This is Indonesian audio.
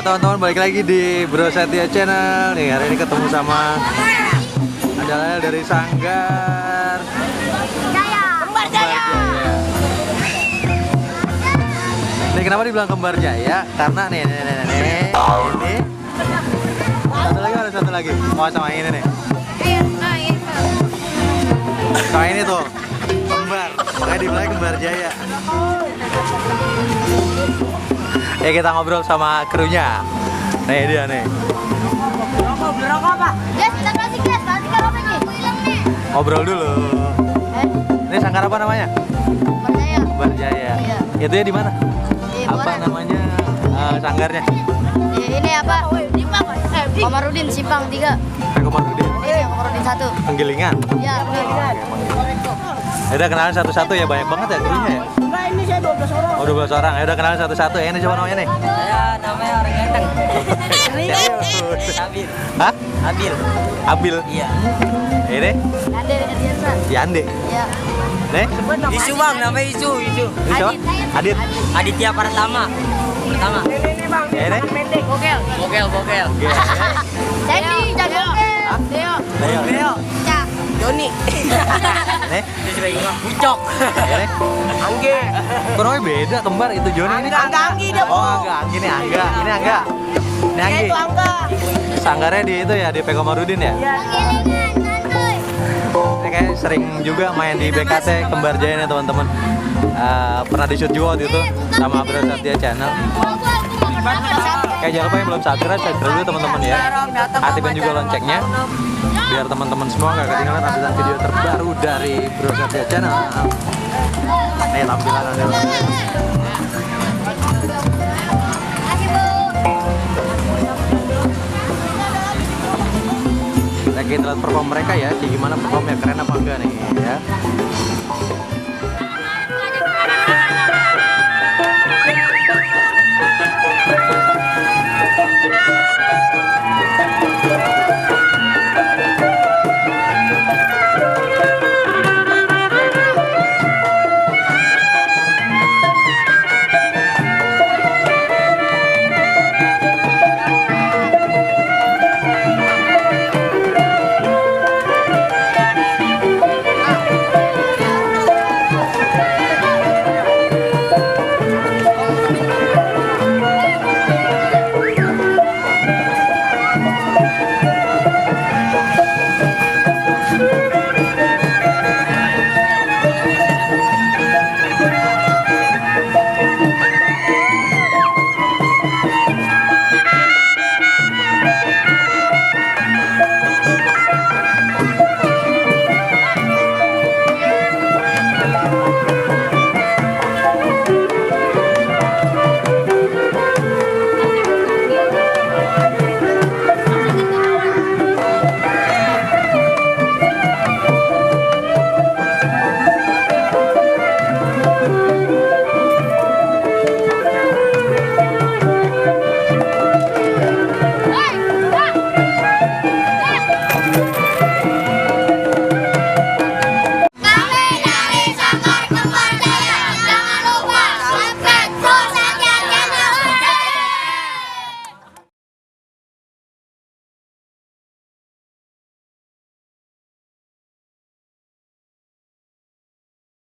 teman-teman, balik lagi di Bro Satya Channel. Nih hari ini ketemu sama adalah dari Sanggar Jaya. Kembar Jaya. Nih kenapa dibilang Kembar Jaya? Karena nih ini satu lagi. Oh sama ini nih. Sama ini tuh kembar, makanya dibilang Kembar Jaya. Ya kita ngobrol sama krunya. Nih dia nih. Berapa Pak? Guys, kita kasih guys, nanti kalau apa nih? Ngobrol dulu. Ini sanggar apa namanya? Jaya. Kembar Jaya. Iya. Itu ya di mana? Di Apa mana? namanya sanggarnya? Ini apa? Komarudin Simpang 3. Komarudin. Ini Komarudin 1. Penggilingan. Iya, benar. Ya udah kenalan satu-satu ya, banyak banget ya krunya ya. Enggak, ini saya 12 orang. Oh 12 orang. Ya udah kenalan satu-satu ya. Ini siapa namanya nih? Saya namanya orang ganteng. Abil. Hah? Abil. Abil. Iya. Ini Ade Adiansa. Yande. Iya. Nih? Isu bang, namanya Isu. Ini siapa? Adit. Aditya Pratama. Pertama. Ini? Bokel. Bokel. Jadi jago Hah? Deo. Leo. Cak. Joni. Nih? Bucok. Ini? Angge. Kok namanya beda kembar itu Joni ini? Angga Anggi dia. Oh Angga, Anggi nih Angga. Ini Angga. Ini Anggi. Itu Angga. Sanggarnya di itu ya, di Komarudin ya? Penggilingan santuy. Ini kayak sering juga main di BKT Kembar Jaya nih teman-teman. Pernah di shoot juga waktu itu sama Bro Satya Channel. Kayak jangan lupa yang belum subscribe dulu teman-teman ya. Aktifin juga loncengnya biar teman-teman semua nggak ketinggalan update video terbaru dari Bro Satya Channel. Nih tampilan ada. Kita lihat perform mereka ya, kayak gimana performnya, keren apa enggak nih ya.